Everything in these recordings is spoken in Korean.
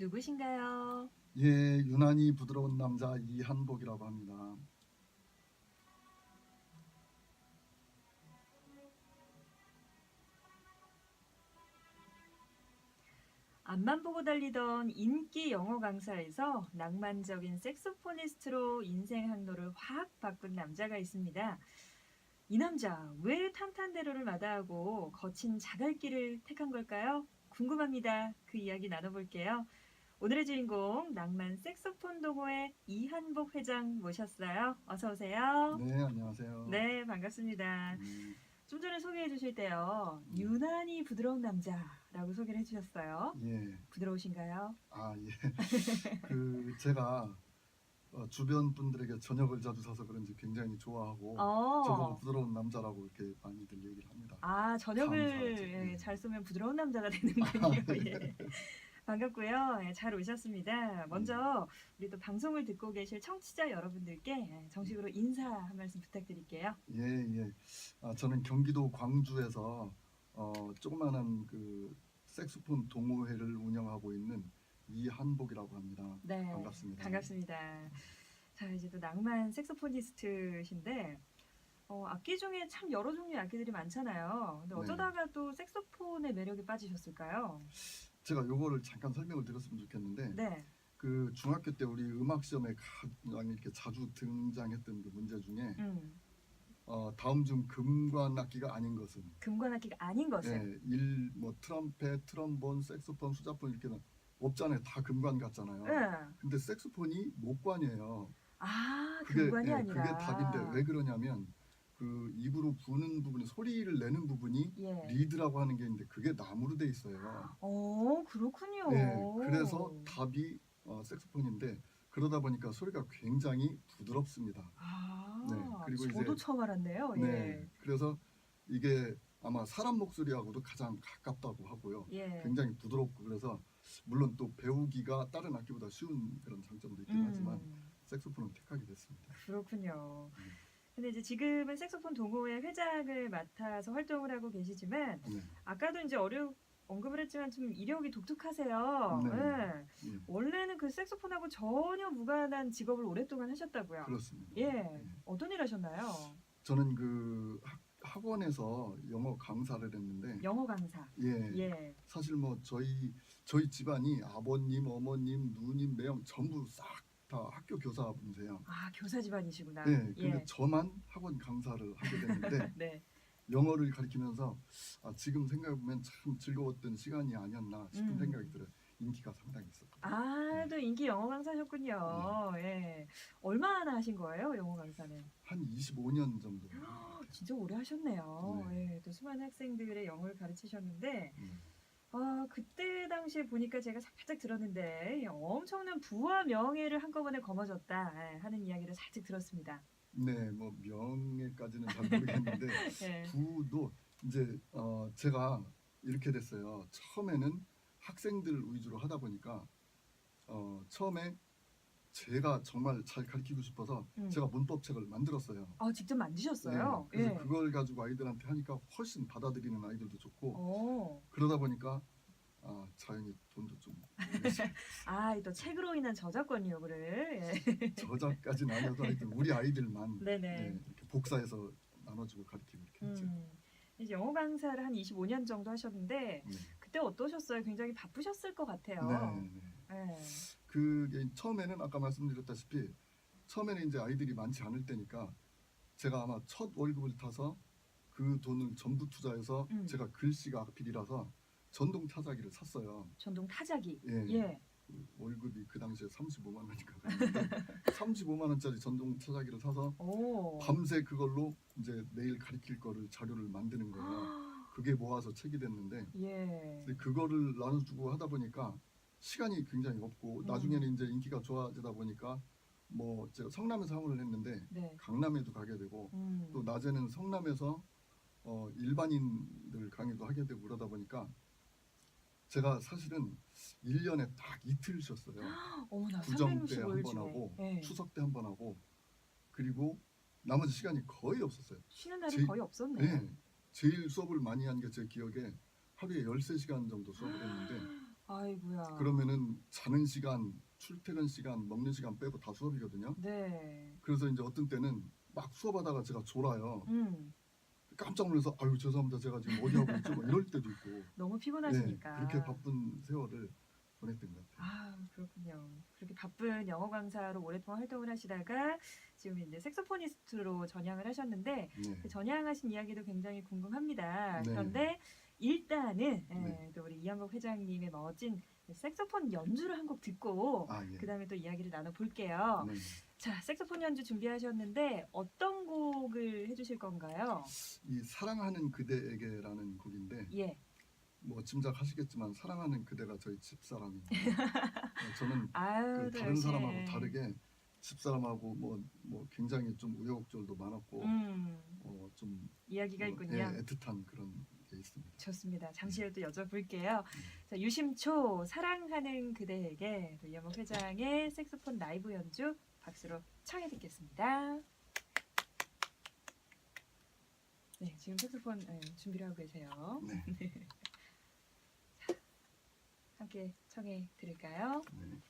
누구신가요? 예, 유난히 부드러운 남자 이한복이라고 합니다. 앞만 보고 달리던 인기 영어 강사에서 낭만적인 색소포니스트로 인생 항로를 확 바꾼 남자가 있습니다. 이 남자 왜 탄탄대로를 마다하고 거친 자갈길을 택한 걸까요? 궁금합니다. 그 이야기 나눠볼게요. 오늘의 주인공 낭만 색소폰 동호회 이한복 회장 모셨어요. 어서 오세요. 네, 안녕하세요. 네, 반갑습니다. 네, 좀 전에 소개해 주실 때요. 네. 유난히 부드러운 남자라고 소개를 해주셨어요. 예, 부드러우신가요? 예. 제가 주변 분들에게 저녁을 자주 사서 그런지 굉장히 좋아하고 저보고 부드러운 남자라고 이렇게 많이들 얘기를 합니다. 저녁을 감사하죠. 예, 잘 예. 쏘면 부드러운 남자가 되는군요. 네. 예. 반갑고요. 예, 잘 오셨습니다. 먼저 우리 또 방송을 듣고 계실 청취자 여러분들께 정식으로 인사 한 말씀 부탁드릴게요. 예. 저는 경기도 광주에서 조그마한 색소폰 동호회를 운영하고 있는 이한복이라고 합니다. 네, 반갑습니다. 반갑습니다. 자, 이제 또 낭만 색소포니스트신데 악기 중에 참 여러 종류의 악기들이 많잖아요. 근데 네. 어쩌다가 또 색소폰의 매력에 빠지셨을까요? 제가 요거를 잠깐 설명을 드렸으면 좋겠는데 네. 그 중학교 때 우리 음악 시험에 가장 이렇게 자주 등장했던 그 문제 중에 다음 중 금관 악기가 아닌 것은 금관 악기가 아닌 것은 뭐 트럼펫, 트럼본, 색소폰, 수자폰 이렇게 없잖아요. 다 금관 같잖아요. 네. 근데 색소폰이 목관이에요. 금관이 아니라 그게 답인데 왜 그러냐면 그 입으로 부는 부분이 소리를 내는 부분이 예. 리드라고 하는 게 있는데 그게 나무로 돼 있어요. 그렇군요. 네, 그래서 답이 색소폰인데 그러다 보니까 소리가 굉장히 부드럽습니다. 네, 그리고 저도 이제 처음 알았네요. 네, 예. 그래서 이게 아마 사람 목소리하고도 가장 가깝다고 하고요. 예. 굉장히 부드럽고 그래서 물론 또 배우기가 다른 악기보다 쉬운 그런 장점도 있긴 하지만 색소폰을 택하게 됐습니다. 그렇군요. 근데 이제 지금은 색소폰 동호회 회장을 맡아서 활동을 하고 계시지만 네, 아까도 이제 언급을 했지만 좀 이력이 독특하세요. 네. 예. 예, 원래는 그 색소폰하고 전혀 무관한 직업을 오랫동안 하셨다고요. 그렇습니다. 예. 어떤 일 하셨나요? 저는 그 학원에서 영어 강사를 했는데 영어 강사. 예. 사실 뭐 저희 집안이 아버님, 어머님, 누님, 매형 전부 싹 다 학교 교사분이세요. 교사 집안이시구나. 네, 근데 저만 학원 강사를 하게 됐는데 네. 영어를 가르치면서 지금 생각해 보면 참 즐거웠던 시간이 아니었나 싶은 생각이 들어요. 인기가 상당히 있었거든요. 또 인기 영어 강사셨군요. 예. 얼마나 하신 거예요, 영어 강사는? 한 25년 정도. 진짜 오래 하셨네요. 네. 예. 또 수많은 학생들의 영어를 가르치셨는데 네. 그때 당시에 보니까 제가 살짝 들었는데 엄청난 부와 명예를 한꺼번에 거머쥐었다 하는 이야기를 살짝 들었습니다. 네, 뭐 명예까지는 잘 모르겠는데 예. 부도 이제 제가 이렇게 됐어요. 처음에는 학생들 위주로 하다 보니까 처음에 제가 정말 잘 가르치고 싶어서 제가 문법책을 만들었어요. 직접 만드셨어요? 그래서 예. 그걸 가지고 아이들한테 하니까 훨씬 받아들이는 아이들도 좋고 그러다 보니까 자연히 돈도 좀 또 책으로 인한 저작권 요구를 저작까지는 아니어도 하여튼 우리 아이들만 네네. 이렇게 복사해서 나눠주고 가르치고 이렇게 했죠. 이제 영어 강사를 한 25년 정도 하셨는데 네. 그때 어떠셨어요? 굉장히 바쁘셨을 것 같아요. 네. 예. 그게 처음에는 아까 말씀드렸다시피 처음에는 이제 아이들이 많지 않을 때니까 제가 아마 첫 월급을 타서 그 돈을 전부 투자해서 제가 글씨가 악필이라서 전동 타자기를 샀어요. 전동 타자기. 예. 그 월급이 그 당시에 35만 원인가 그랬는데 35만 원짜리 전동 타자기를 사서 밤새 그걸로 이제 내일 가르칠 거를 자료를 만드는 거예요. 그게 모아서 책이 됐는데 근데 그거를 나눠주고 하다 보니까 시간이 굉장히 없고 나중에는 이제 인기가 좋아지다 보니까 뭐 제가 성남에서 학원을 했는데 강남에도 가게 되고 또 낮에는 성남에서 일반인들 강의도 하게 되고 그러다 보니까 제가 사실은 1년에 딱 이틀 쉬었어요. 구정 때 한 번 하고 추석 때 한 번 하고 그리고 나머지 시간이 거의 없었어요. 쉬는 날이 거의 없었네요. 네. 제일 수업을 많이 한 게 제 기억에 하루에 13시간 정도 수업을 했는데 아이고야. 그러면은 자는 시간, 출퇴근 시간, 먹는 시간 빼고 다 수업이거든요. 네. 그래서 이제 어떤 때는 막 수업하다가 제가 졸아요. 음. 깜짝 놀라서 아유 죄송합니다. 제가 지금 어디 하고 있죠? 막 이럴 때도 있고. 너무 네, 그렇게 피곤하시니까. 바쁜 세월을 보냈던 것 같아요. 그렇군요. 그렇게 바쁜 영어 강사로 오랫동안 활동을 하시다가 지금 이제 색소포니스트로 전향을 하셨는데 네, 그 전향하신 이야기도 굉장히 궁금합니다. 네, 그런데 일단은 네. 또 우리 이한복 회장님의 멋진 색소폰 연주를 한 곡 듣고 아 예, 그다음에 또 이야기를 나눠볼게요. 네. 자, 색소폰 연주 준비하셨는데 어떤 곡을 해주실 건가요? 이 사랑하는 그대에게라는 곡인데 예. 뭐 짐작하시겠지만 사랑하는 그대가 저희 집사람입니다. 저는 아유, 그 또 다른 역시. 사람하고 다르게 집사람하고 뭐 굉장히 좀 우여곡절도 많았고 음, 좀 이야기가 있군요. 애틋한 그런 게 있습니다. 좋습니다. 잠시 후에 또 여쭤볼게요. 네. 자, 유심초 사랑하는 그대에게 또 이현복 회장의 색소폰 라이브 연주 박수로 청해 듣겠습니다. 네, 지금 색소폰 준비를 하고 계세요. 네. 함께 청해 드릴까요? 네.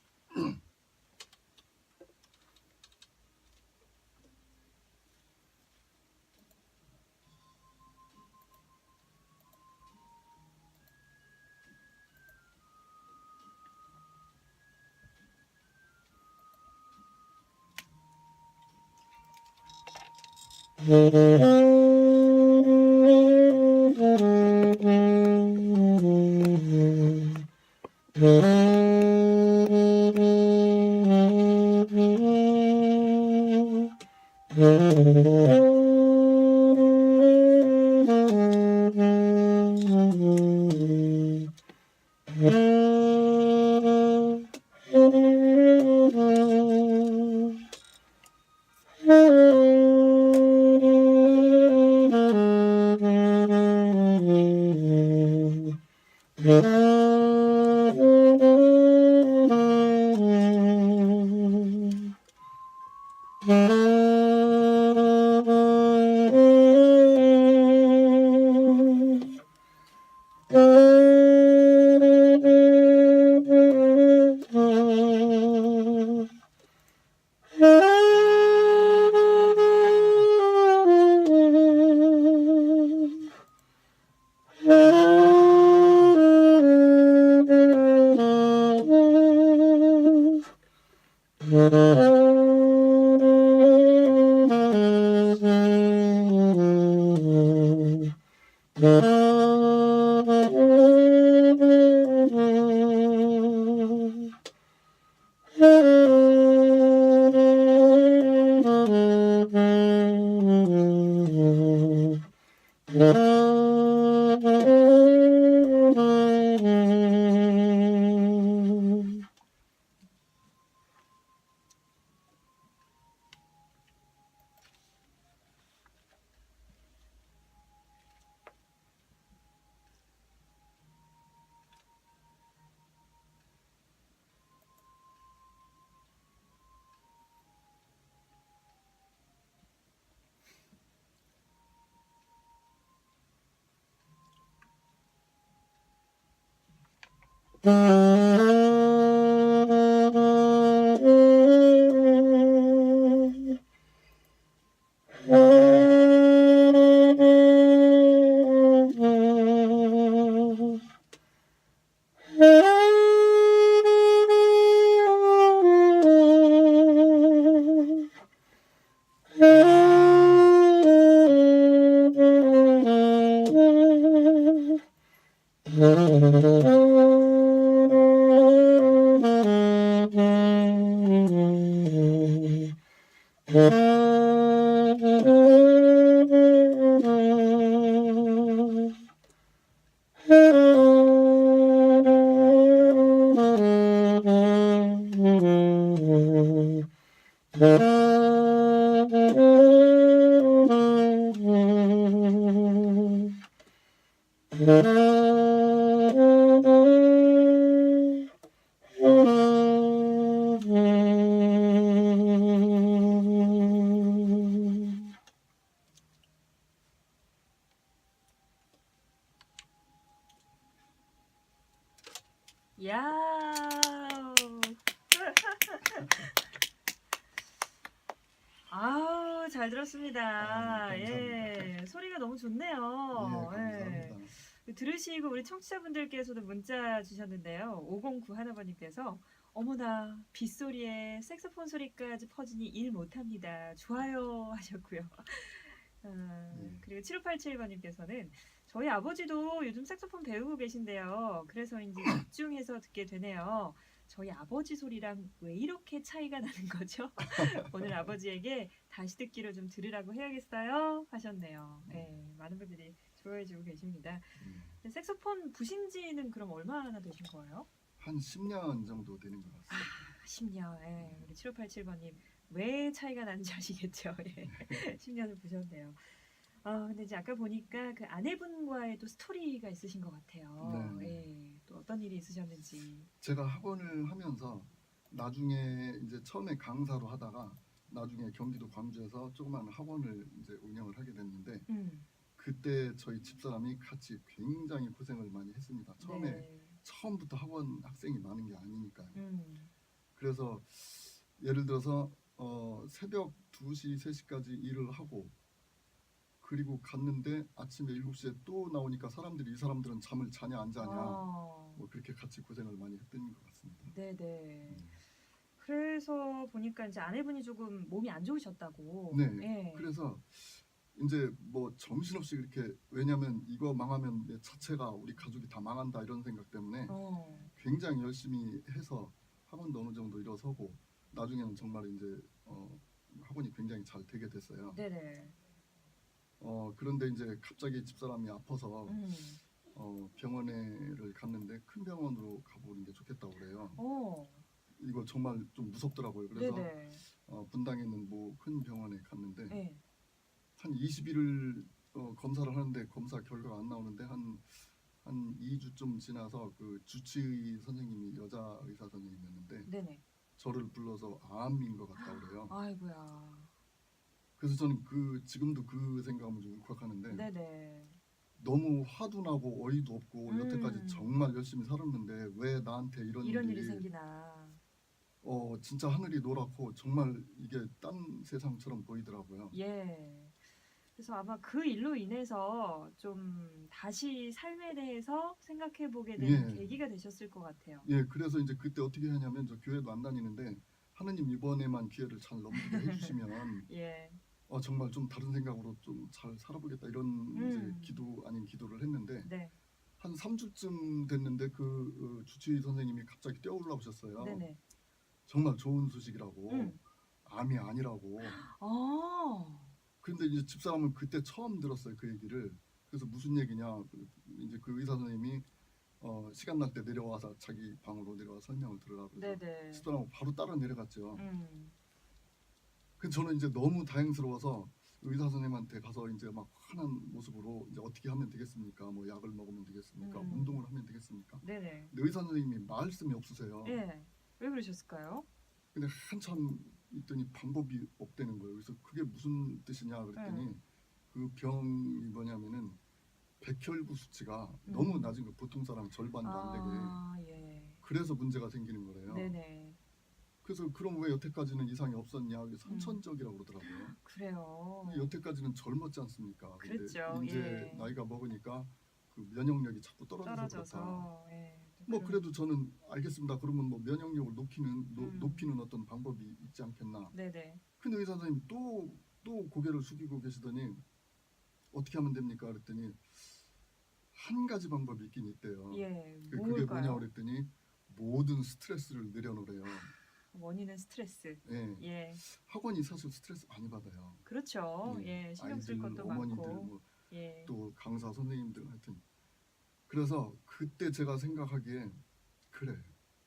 야. 아우, 잘 들었습니다. 감사합니다. 예, 소리가 너무 예, 좋네요. 감사합니다. 들으시고 우리 청취자분들께서도 문자 주셨는데요. 509 하나번님께서 어머나 빗소리에 색소폰 소리까지 퍼지니 일 못합니다. 좋아요 하셨고요. 예. 그리고 7587번님께서는 저희 아버지도 요즘 색소폰 배우고 계신데요. 그래서인지 집중해서 듣게 되네요. 저희 아버지 소리랑 왜 이렇게 차이가 나는 거죠? 오늘 아버지에게 다시 듣기로 좀 들으라고 해야겠어요 하셨네요. 네, 많은 분들이 좋아해주고 계십니다. 예. 색소폰 부신 지는 그럼 얼마나 되신 거예요? 한 10년 정도 되는 것 같습니다. 10년. 예, 우리 7587번님 왜 차이가 나는지 아시겠죠? 예. 10년을 부셨네요. 근데 이제 아까 보니까 그 아내분과의 또 스토리가 있으신 것 같아요. 네. 예, 또 어떤 일이 있으셨는지. 제가 학원을 하면서 나중에 이제 처음에 강사로 하다가 나중에 경기도 광주에서 조그만 학원을 이제 운영을 하게 됐는데 음, 그때 저희 집사람이 같이 굉장히 고생을 많이 했습니다. 처음에 네. 처음부터 학원 학생이 많은 게 아니니까요. 음, 그래서 예를 들어서 새벽 2시, 3시까지 일을 하고 그리고 갔는데 아침에 7시에 또 나오니까 사람들이 이 사람들은 잠을 자냐 안 자냐 뭐 그렇게 같이 고생을 많이 했던 것 같습니다. 네네. 그래서 보니까 이제 아내분이 조금 몸이 안 좋으셨다고. 네. 예. 그래서 이제 뭐 정신없이 그렇게 왜냐면 이거 망하면 내 자체가 우리 가족이 다 망한다 이런 생각 때문에 굉장히 열심히 해서 학원도 어느 정도 일어서고 나중에는 정말 이제 학원이 굉장히 잘 되게 됐어요. 네네. 그런데 이제 갑자기 집사람이 아파서 음. 병원에를 갔는데 큰 병원으로 가보는 게 좋겠다고 그래요. 어. 이거 정말 좀 무섭더라고요. 그래서 네네. 분당에 있는 뭐 큰 병원에 갔는데 네. 한 20일을 검사를 하는데 검사 결과가 안 나오는데 한 2주쯤 지나서 그 주치의 선생님이 여자 의사 선생님이었는데 네네. 저를 불러서 암인 것 같다고 그래요. 아이고야. 그래서 저는 지금도 그 생각하면 좀 울컥하는데 네네. 너무 화도 나고 어이도 없고 여태까지 정말 열심히 살았는데 왜 나한테 이런 이런 일이 일이 생기나. 진짜 하늘이 노랗고 정말 이게 딴 세상처럼 보이더라고요. 예. 그래서 아마 그 일로 인해서 좀 다시 삶에 대해서 생각해 보게 되는 예. 계기가 되셨을 것 같아요. 예, 그래서 이제 그때 어떻게 하냐면 저 교회도 안 다니는데 하느님 이번에만 기회를 잘 넘기게 해주시면 예. 정말 좀 다른 생각으로 좀 잘 살아보겠다 이런 이제 기도 아닌 기도를 했는데 네. 한 3주쯤 됐는데 그 주치의 선생님이 갑자기 뛰어올라오셨어요. 네네. 정말 좋은 소식이라고 음. 암이 아니라고. 아. 그런데 이제 집사람은 그때 처음 들었어요 그 얘기를. 그래서 무슨 얘기냐 이제 그 의사 선생님이 시간 날 때 내려와서 자기 방으로 내려와 설명을 들으라고 그래서 네네. 집사람하고 바로 따라 내려갔죠. 음. 그 저는 이제 너무 다행스러워서 의사 선생님한테 가서 이제 막 환한 모습으로 이제 어떻게 하면 되겠습니까? 뭐 약을 먹으면 되겠습니까? 운동을 하면 되겠습니까? 네네. 근데 의사 선생님이 말씀이 없으세요. 예. 왜 그러셨을까요? 근데 한참 있더니 방법이 없다는 거예요. 그래서 그게 무슨 뜻이냐 그랬더니 그 병이 뭐냐면은 백혈구 수치가 너무 낮은 거 보통 사람 절반도 안 되게. 예. 그래서 문제가 생기는 거래요. 네네. 그래서 그럼 왜 여태까지는 이상이 없었냐? 이게 선천적이라고 그러더라고요. 그래요. 근데 여태까지는 젊었지 않습니까? 근데 그렇죠. 이제 예. 나이가 먹으니까 그 면역력이 자꾸 떨어져서 그렇다. 떨어져서. 예. 뭐 그래도 저는 알겠습니다. 그러면 뭐 면역력을 높이는 어떤 방법이 있지 않겠나. 네네. 근데 의사 선생님이 또 고개를 숙이고 계시더니 어떻게 하면 됩니까? 그랬더니 한 가지 방법이 있긴 있대요. 예. 그게 뭘까요? 뭐냐 그랬더니 모든 스트레스를 내려놓으래요. 원인은 스트레스. 예. 예. 학원이 사실 스트레스 많이 받아요. 그렇죠. 예. 신경 쓸 아이들, 것도 어머니들, 많고. 뭐 예. 또 강사 선생님들 하여튼. 그래서 그때 제가 생각하기에 그래.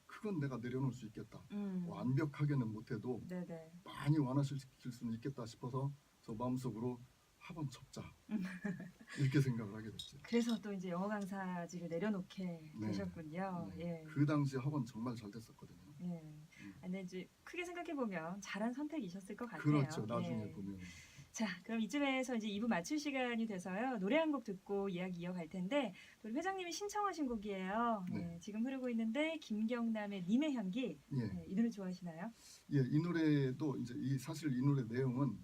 그건 내가 내려놓을 수 있겠다. 완벽하게는 못해도 네네. 많이 완화시킬 수는 있겠다 싶어서 저 마음속으로 학원 접자 이렇게 생각을 하게 됐죠. 그래서 또 이제 영어 강사직을 내려놓게 네. 되셨군요. 네. 예. 그 당시 학원 정말 잘 됐었거든요. 예. 근데 이제 크게 생각해 보면 잘한 선택이셨을 것 같아요. 그렇죠. 나중에 예. 보면. 자, 그럼 이쯤에서 이제 2부 마칠 시간이 돼서요. 노래 한 곡 듣고 이야기 이어갈 텐데 우리 회장님이 신청하신 곡이에요. 네. 네, 지금 흐르고 있는데 김경남의 님의 향기. 예, 네, 이 노래 좋아하시나요? 예, 이 노래도 이제 사실 이 노래 내용은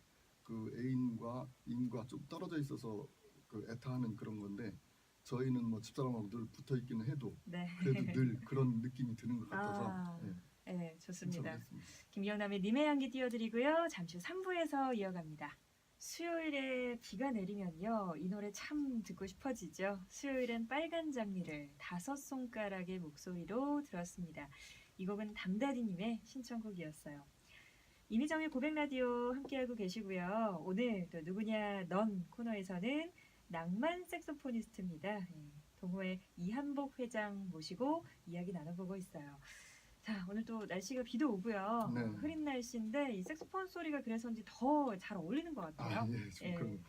그 애인과 인과 좀 떨어져 있어서 그 애타하는 그런 건데 저희는 뭐 집사람하고 늘 붙어 있기는 해도 네. 그래도 늘 그런 느낌이 드는 것 같아서 아, 예, 네, 좋습니다. 신청했습니다. 김경남의 님의 향기 띄워드리고요. 잠시 후 3부에서 이어갑니다. 수요일에 비가 내리면요. 이 노래 참 듣고 싶어지죠. 수요일엔 빨간 장미를 5손가락의 목소리로 들었습니다. 이 곡은 담다디님의 신청곡이었어요. 이미정의 고백라디오 함께하고 계시고요. 오늘 또 누구냐 넌 코너에서는 낭만 색소포니스트입니다. 동호회 이한복 회장 모시고 이야기 나눠보고 있어요. 자, 오늘 또 날씨가 비도 오고요. 네. 흐린 날씨인데 이 색소폰 소리가 그래서인지 더 잘 어울리는 것 같아요. 아, 예, 좀 예. 그런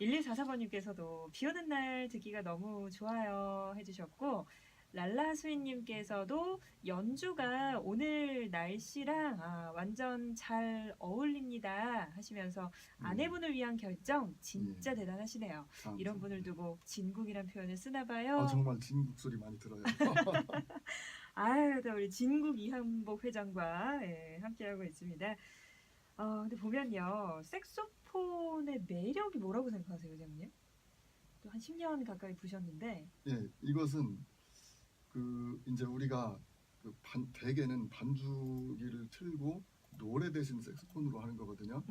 1144번님께서도 비 오는 날 듣기가 너무 좋아요 해주셨고 랄라수인님께서도 연주가 오늘 날씨랑 완전 잘 어울립니다 하시면서 아내분을 위한 결정 진짜 예. 대단하시네요. 감사합니다. 이런 분을 두고 진국이란 표현을 쓰나 봐요. 아, 정말 진국 소리 많이 들어요. 아유, 또 우리 진국 이한복 회장과 함께하고 있습니다. 근데 보면요, 색소폰의 매력이 뭐라고 생각하세요, 회장님? 또 한 10년 가까이 부셨는데, 예, 이것은 그 이제 우리가 대개는 반주기를 틀고 노래 대신 색소폰으로 하는 거거든요.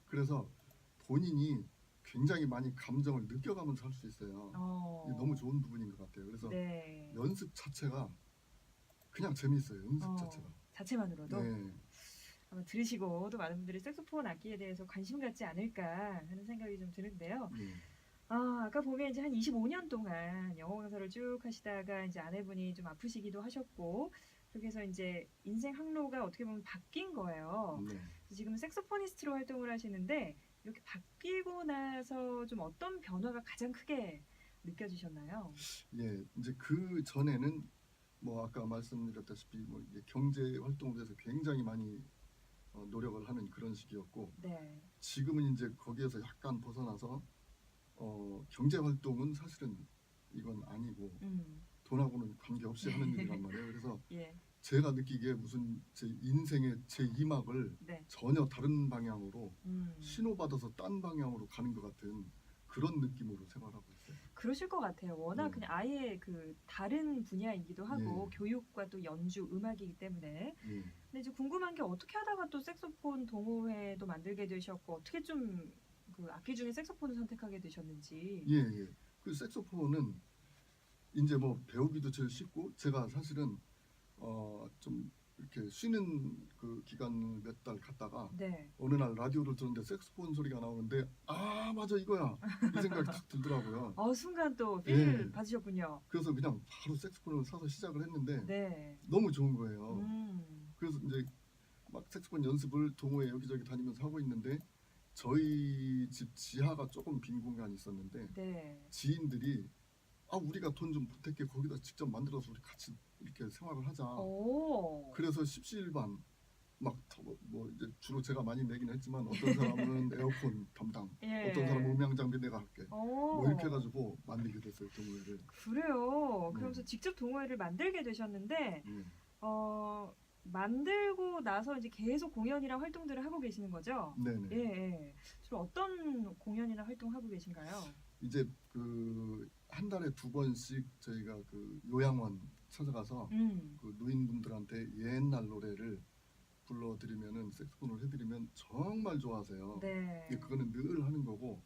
그래서 본인이 굉장히 많이 감정을 느껴가면서 할 수 있어요. 이게 너무 좋은 부분인 것 같아요. 그래서 네. 연습 자체가 그냥 재미있어요. 연습 자체가. 자체만으로도 네. 아마 들으시고 또 많은 분들이 색소폰 악기에 대해서 관심 갖지 않을까 하는 생각이 좀 드는데요. 네. 아까 보면 이제 한 25년 동안 영어 강사를 쭉 하시다가 이제 아내분이 좀 아프시기도 하셨고 그렇게 해서 이제 인생 항로가 어떻게 보면 바뀐 거예요. 네. 지금 색소포니스트로 활동을 하시는데 이렇게 바뀌고 나서 좀 어떤 변화가 가장 크게 느껴지셨나요? 예, 이제 그 전에는 뭐 아까 말씀드렸다시피 뭐 이게 경제 활동을 위해서 굉장히 많이 노력을 하는 그런 시기였고 네. 지금은 이제 거기에서 약간 벗어나서 경제 활동은 사실은 이건 아니고 돈하고는 관계없이 하는 일이란 말이에요. 그래서 예. 제가 느끼기에 무슨 제 인생의 제 2막을 네. 전혀 다른 방향으로 신호받아서 딴 방향으로 가는 것 같은 그런 느낌으로 생활하고 있어요. 그러실 것 같아요. 워낙 네. 그냥 아예 그 다른 분야이기도 하고 예. 교육과 또 연주, 음악이기 때문에. 예. 근데 이제 궁금한 게 어떻게 하다가 또 색소폰 동호회도 만들게 되셨고 어떻게 좀 그 악기 중에 색소폰을 선택하게 되셨는지. 예, 예. 그 색소폰은 이제 뭐 배우기도 제일 쉽고 제가 사실은 좀 이렇게 쉬는 그 기간을 몇 달 갔다가 네. 어느 날 라디오를 들었는데 색소폰 소리가 나오는데 아 맞아 이거야 이 생각이 딱 들더라고요. 순간 또 필을 예. 받으셨군요. 그래서 그냥 바로 색소폰을 사서 시작을 했는데 네. 너무 좋은 거예요. 음. 그래서 이제 막 색소폰 연습을 동호회 여기저기 다니면서 하고 있는데 저희 집 지하가 조금 빈 공간이 있었는데 네. 지인들이 우리가 돈 좀 보탤게 거기다 직접 만들어서 우리 같이 이렇게 생활을 하자. 오. 그래서 십시일반 뭐 이제 주로 제가 많이 내긴 했지만 어떤 사람은 에어컨 담당, 예. 어떤 사람은 음향 장비 내가 할게. 오. 뭐 이렇게 해가지고 만들게 됐어요 동호회를. 그래요. 네. 그러면서 직접 동호회를 만들게 되셨는데 예. 만들고 나서 이제 계속 공연이랑 활동들을 하고 계시는 거죠? 네네. 예. 주로 어떤 공연이나 활동하고 계신가요? 이제 그 한 달에 2번씩 저희가 그 요양원 찾아가서 그 노인분들한테 옛날 노래를 불러드리면은 색소폰을 해드리면 정말 좋아하세요. 네. 그거는 늘 하는 거고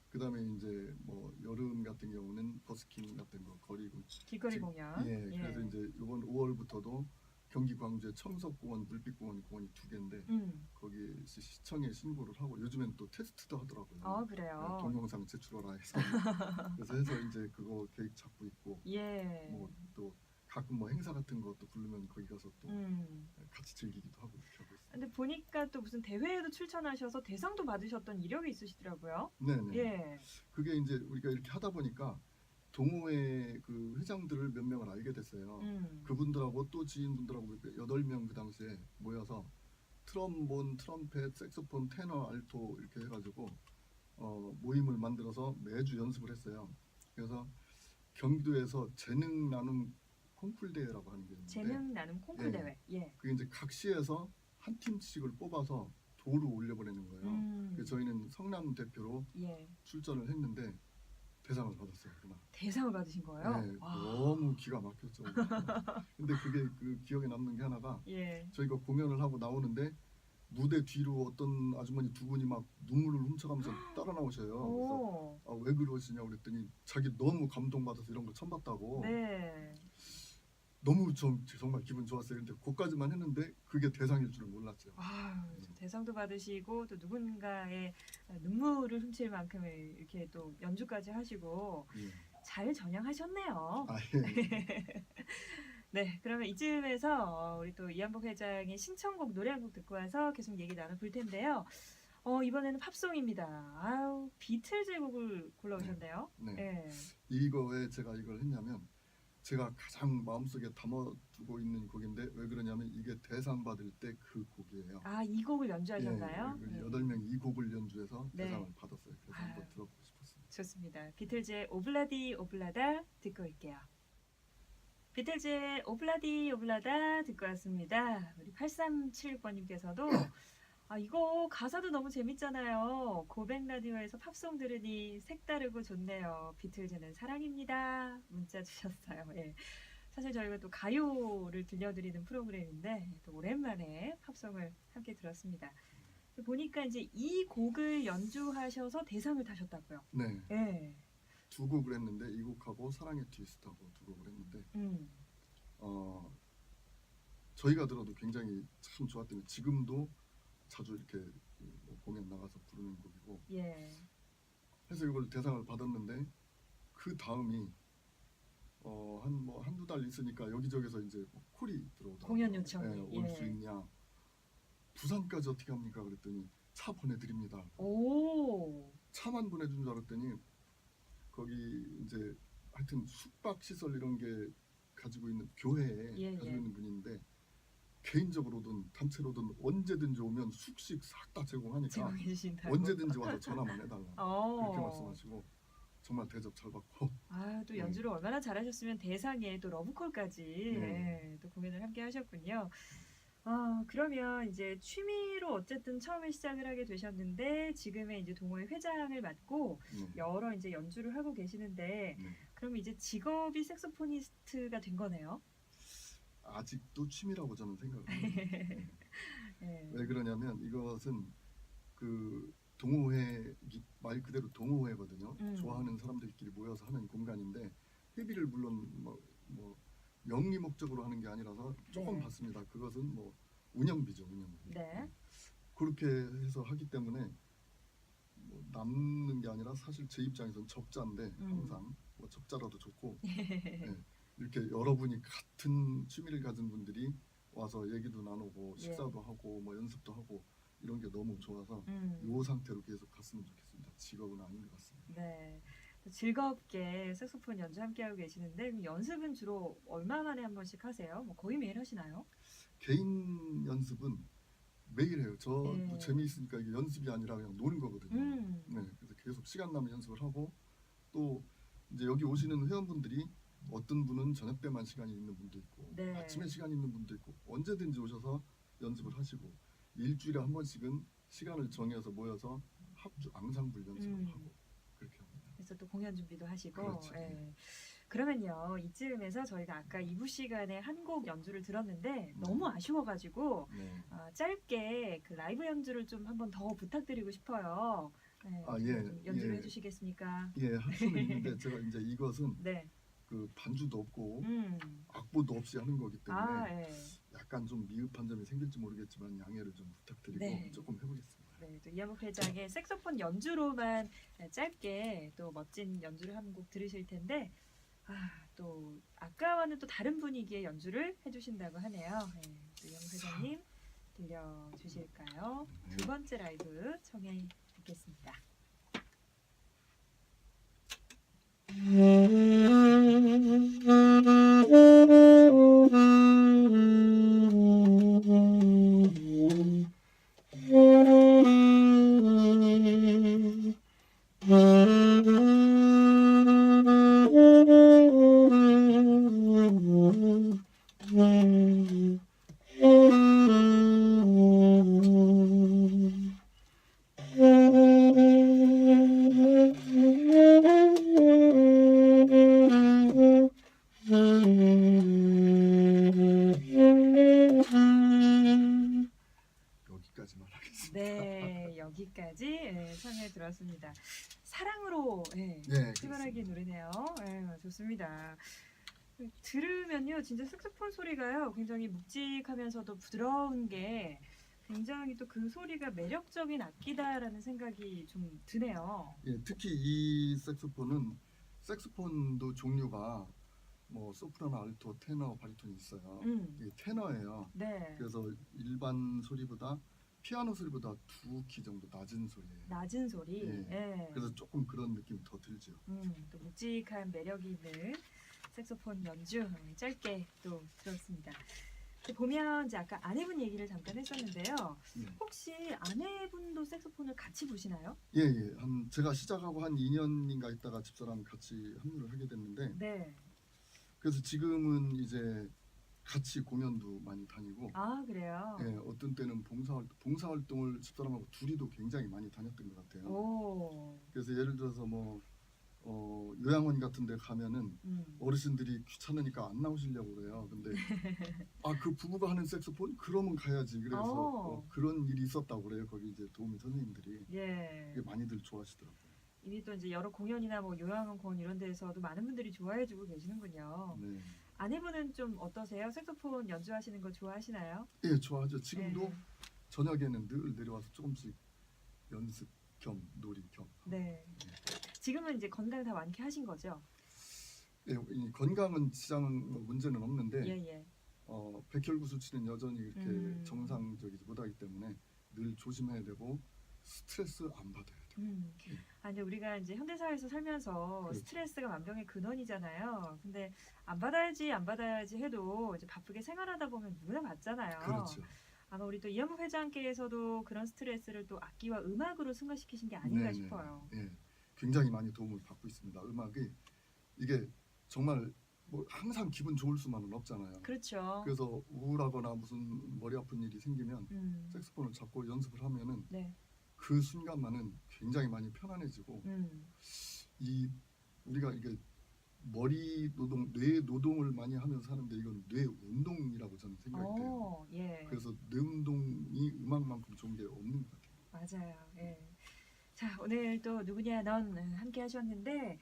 그다음에 이제 뭐 여름 같은 경우는 버스킹 같은 거 거리고 길거리 공연. 예, 그래서 이제 이번 5월부터도 경기 광주에 청석공원, 물빛공원 공원이 2개인데 거기 시청에 신고를 하고 요즘엔 또 테스트도 하더라고요. 그래요. 동영상 제출하라 해서 그래서 해서 이제 그거 계획 잡고 있고 예. 뭐 또 가끔 뭐 행사 같은 것도 부르면 거기 가서 또 같이 즐기기도 하고 이렇게 하고 있어요. 근데 보니까 또 무슨 대회에도 출전하셔서 대상도 받으셨던 이력이 있으시더라고요. 네네. 예. 그게 이제 우리가 이렇게 하다 보니까 동호회 그 회장들을 몇 명을 알게 됐어요. 그분들하고 또 지인분들하고 8명 그 당시에 모여서 트럼본, 트럼펫, 색소폰, 테너, 알토 이렇게 해가지고 모임을 만들어서 매주 연습을 했어요. 그래서 경기도에서 재능 나눔 콩쿨 대회라고 하는 게 있는데 재능 나눔 콩쿨 예. 대회. 예. 그게 이제 각 시에서 한 팀씩을 뽑아서 도로 올려보내는 거예요. 그래서 저희는 성남 대표로 예. 출전을 했는데 대상을 받았어요. 그날. 대상을 받으신 거예요? 네, 와. 너무 기가 막혔죠. 근데 그게 그 기억에 남는 게 하나가 예. 저희가 공연을 하고 나오는데 무대 뒤로 어떤 아주머니 두 분이 막 눈물을 훔쳐가면서 따라 나오셔요. 그래서 오. 왜 그러시냐고 그랬더니 자기 너무 감동받아서 이런 거 처음 봤다고. 네. 너무 좀 정말 기분 좋았어요. 근데 그까지만 했는데 그게 대상일 줄은 몰랐죠. 아, 대상도 받으시고 또 누군가의 눈물을 훔칠 만큼을 이렇게 또 연주까지 하시고 예. 잘 전향하셨네요. 아, 예. 네, 그러면 이쯤에서 우리 또 이한복 회장의 신청곡 노래 한 곡 듣고 와서 계속 얘기 나눠볼 텐데요. 이번에는 팝송입니다. 아우, 비틀즈 곡을 골라오셨네요. 네. 예. 이거 왜 제가 이걸 했냐면 제가 가장 마음속에 담아두고 있는 곡인데 왜 그러냐면 이게 대상 받을 때 그 곡이에요. 아, 이 곡을 연주하셨나요? 예, 네. 8명 이 곡을 연주해서 네. 대상을 받았어요. 그래서 아유. 한번 들어보고 싶었습니다. 좋습니다. 비틀즈의 오블라디 오블라다 듣고 올게요. 비틀즈의 오블라디 오블라다 듣고 왔습니다. 우리 8376번님께서도 이거 가사도 너무 재밌잖아요. 고백 라디오에서 팝송 들으니 색다르고 좋네요. 비틀즈는 사랑입니다. 문자 주셨어요. 예. 사실 저희가 또 가요를 들려드리는 프로그램인데 또 오랜만에 팝송을 함께 들었습니다. 보니까 이제 이 곡을 연주하셔서 대상을 타셨다고요. 네. 예. 두 곡을 했는데 이 곡하고 사랑의 트위스트하고 두 곡을 했는데 저희가 들어도 굉장히 참 좋았던 게 지금도 자주 이렇게 뭐 공연 나가서 부르는 곡이고 예. 해서 이걸 대상을 받았는데 그 다음이 한두 달 있으니까 여기저기서 이제 뭐 콜이 들어오더라고요. 공연 요청이. 올 수 있냐 부산까지 어떻게 합니까 그랬더니 차 보내드립니다. 오. 차만 보내준 줄 알았더니 거기 이제 하여튼 숙박 시설 이런 게 가지고 있는 교회에 예, 가지고 예. 있는 분인데 개인적으로든 단체로든 언제든지 오면 숙식 싹 다 제공하니까 제공해 주신다고. 언제든지 와서 전화만 해달라 그렇게 어. 말씀하시고 정말 대접 잘 받고 또 연주를 얼마나 잘하셨으면 대상에 또 러브콜까지 네. 또 공연을 함께 하셨군요. 그러면 이제 취미로 어쨌든 처음에 시작을 하게 되셨는데 지금의 이제 동호회 회장을 맡고 네. 여러 이제 연주를 하고 계시는데 네. 그럼 이제 직업이 색소포니스트가 된 거네요. 아직도 취미라고 저는 생각을 합니다. 네. 네. 왜 그러냐면 이것은 그 동호회 말 그대로 동호회거든요. 좋아하는 사람들끼리 모여서 하는 공간인데 회비를 물론 뭐 영리 목적으로 하는 게 아니라서 조금 네. 받습니다. 그것은 뭐 운영비죠, 운영비. 네. 그렇게 해서 하기 때문에 뭐 남는 게 아니라 사실 제 입장에서는 적자인데 항상 뭐 적자라도 좋고 네. 이렇게 여러분이 같은 취미를 가진 분들이 와서 얘기도 나누고 식사도 하고 뭐 연습도 하고 이런 게 너무 좋아서 이 상태로 계속 갔으면 좋겠습니다. 직업은 아닌 것 같습니다. 네. 즐겁게 색소폰 연주 함께하고 계시는데 그럼 연습은 주로 얼마 만에 한 번씩 하세요? 뭐 거의 매일 하시나요? 개인 연습은 매일 해요. 저도 네. 재미있으니까 이게 연습이 아니라 그냥 노는 거거든요. 네, 그래서 계속 시간 나면 연습을 하고 또 이제 여기 오시는 회원분들이 어떤 분은 저녁 때만 시간이 있는 분도 있고 네. 아침에 시간이 있는 분도 있고 언제든지 오셔서 연습을 하시고 일주일에 한 번씩은 시간을 정해서 모여서 합주 앙상블 연습을 하고 그렇게 합니다. 그래서 또 공연 준비도 하시고. 그렇죠. 예. 그러면요 이쯤에서 저희가 아까 2부 시간에 한 곡 연주를 들었는데 너무 아쉬워가지고 네. 짧게 그 라이브 연주를 좀 한번 더 부탁드리고 싶어요. 네, 예, 좀 연주를 예. 해주시겠습니까? 예, 할 수는 있는데 제가 이제 이것은 네. 그 반주도 없고 음. 악보도 없이 하는 거기 때문에 예. 약간 좀 미흡한 점이 생길지 모르겠지만 양해를 좀 부탁드리고 네. 조금 해보겠습니다. 네, 또 이한복 회장의 색소폰 연주로만 짧게 또 멋진 연주를 한 곡 들으실 텐데 또 아까와는 또 다른 분위기의 연주를 해주신다고 하네요. 네, 또 이한복 회장님 들려주실까요? 두 번째 라이브 청해 듣겠습니다. 여기까지만 하겠습니다. 네, 여기까지 청해 들었습니다. 사랑으로 네, 출발하기 그렇습니다. 노래네요. 좋습니다. 들으면요, 진짜 색소폰 소리가요, 굉장히 묵직하면서도 부드러운 게 굉장히 또 그 소리가 매력적인 악기다라는 생각이 좀 드네요. 예, 특히 이 색소폰은 색소폰도 종류가 뭐 소프라노, 알토, 테너, 바리톤이 있어요. 이게 테너예요. 네. 그래서 일반 소리보다 피아노 소리보다 2키 정도 낮은 소리예요. 낮은 소리. 예. 예. 그래서 조금 그런 느낌이 더 들죠. 또 묵직한 매력이 있는 색소폰 연주 짧게 또 들었습니다. 보면 이제 아까 아내분 얘기를 잠깐 했었는데요. 예. 혹시 아내분도 색소폰을 같이 보시나요? 예, 예. 제가 시작하고 한 2년인가 있다가 집사람 같이 합류를 하게 됐는데, 네. 그래서 지금은 이제 같이 공연도 많이 다니고, 아, 그래요? 예, 어떤 때는 봉사활동을 집사람하고 둘이도 굉장히 많이 다녔던 것 같아요. 오. 그래서 예를 들어서 뭐 요양원 같은 데 가면은 어르신들이 귀찮으니까 안 나오시려고 그래요. 근데 그 부부가 하는 색소폰? 그러면 가야지. 그래서 그런 일이 있었다고 그래요. 거기 이제 도우미 선생님들이. 예. 그게 많이들 좋아하시더라고요. 이미 또 이제 여러 공연이나 뭐 요양원 공연 이런 데서도 많은 분들이 좋아해주고 계시는군요. 네. 아내분은 좀 어떠세요? 색소폰 연주하시는 거 좋아하시나요? 예, 좋아하죠. 지금도 네. 저녁에는 늘 내려와서 조금씩 연습 겸 놀이 겸. 네. 지금은 이제 건강 다 완쾌하신 거죠? 예, 이 건강은 지장은 뭐 문제는 없는데 예. 백혈구 수치는 여전히 이렇게 음. 정상적이지 못하기 때문에 늘 조심해야 되고 스트레스 안 받아야 돼요. 아니 우리가 이제 현대사회에서 살면서 그렇죠. 스트레스가 만병의 근원이잖아요. 근데 안 받아야지 해도 이제 바쁘게 생활하다 보면 누구나 받잖아요. 그렇죠. 아마 우리 또 이현복 회장께서도 그런 스트레스를 또 악기와 음악으로 승화시키신 게 아닌가 네네. 싶어요. 예, 굉장히 많이 도움을 받고 있습니다. 음악이 이게 정말 뭐 항상 기분 좋을 수만은 없잖아요. 그렇죠. 그래서 우울하거나 무슨 머리 아픈 일이 생기면 색소폰을 잡고 연습을 하면은 네. 그 순간만은 굉장히 많이 편안해지고 이 우리가 이게 머리 노동, 뇌 노동을 많이 하면서 하는데 이건 뇌 운동이라고 저는 생각이 돼요. 예. 그래서 뇌 운동이 음악만큼 좋은 게 없는 것 같아요. 맞아요. 예. 자, 오늘 또 누구냐 넌 함께 하셨는데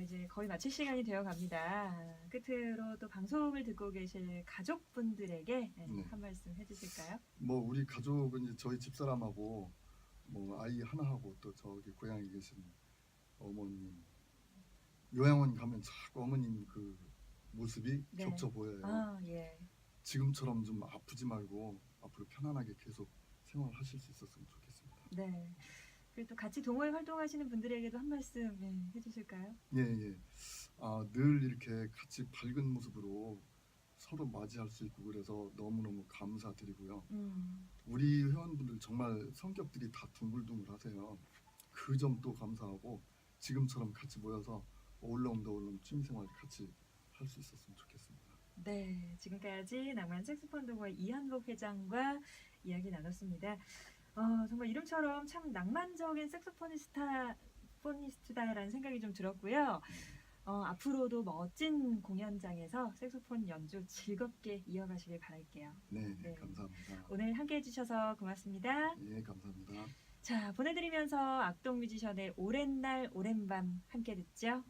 이제 거의 마칠 시간이 되어 갑니다. 끝으로 또 방송을 듣고 계실 가족분들에게 한 말씀 해주실까요? 뭐 우리 가족은 이제 저희 집사람하고 뭐 아이 하나하고 또 저기 고향에 계신 어머님, 요양원 가면 자꾸 어머님 그 모습이 네. 겹쳐 보여요. 예. 지금처럼 좀 아프지 말고 앞으로 편안하게 계속 생활하실 수 있었으면 좋겠습니다. 네. 그리고 또 같이 동호회 활동하시는 분들에게도 한 말씀 해주실까요? 예. 늘 이렇게 같이 밝은 모습으로 서로 맞이할 수 있고 그래서 너무너무 감사드리고요. 우리 회원분들 정말 성격들이 다 둥글둥글하세요. 그 점도 감사하고 지금처럼 같이 모여서 어울렁더울렁 취미생활 같이 할 수 있었으면 좋겠습니다. 네, 지금까지 낭만 색소폰 동호회 이현복 회장과 이야기 나눴습니다. 정말 이름처럼 참 낭만적인 색소포니스트다라는 생각이 좀 들었고요. 앞으로도 멋진 공연장에서 색소폰 연주 즐겁게 이어가시길 바랄게요. 네, 네. 감사합니다. 오늘 함께 해주셔서 고맙습니다. 예, 감사합니다. 자, 보내드리면서 악동 뮤지션의 오랜 날 오랜 밤 함께 듣죠.